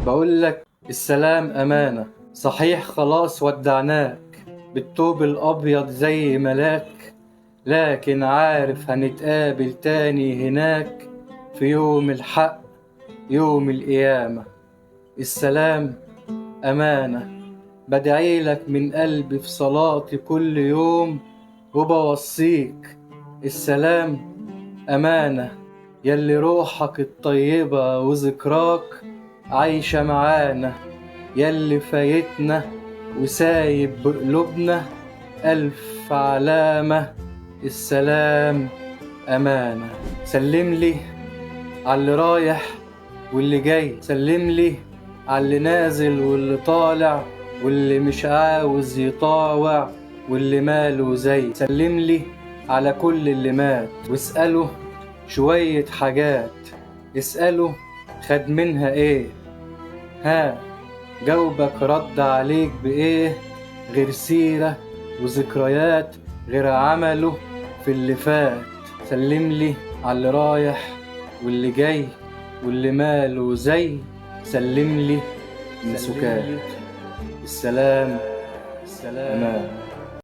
بقول لك السلام أمانة. صحيح خلاص ودعناك بالثوب الأبيض زي ملاك، لكن عارف هنتقابل تاني هناك في يوم الحق، يوم القيامة. السلام أمانة. بدعيلك من قلبي في صلاتي كل يوم وبوصيك. السلام أمانة، يلي روحك الطيبة وذكراك عايشة معانا، يلي فايتنا وسايب بقلوبنا ألف علامة. السلام أمانة. سلم لي عاللي رايح واللي جاي، سلم لي عاللي نازل واللي طالع واللي مش عاوز يطاوع واللي ماله زي، سلم لي على كل اللي مات واسأله شوية حاجات، اسأله خد منها ايه، ها جاوبك رد عليك بإيه، غير سيرة وذكريات غير عمله في اللي فات. سلم لي على اللي رايح واللي جاي واللي ماله زي، سلم لي من سكات. السلام أمان.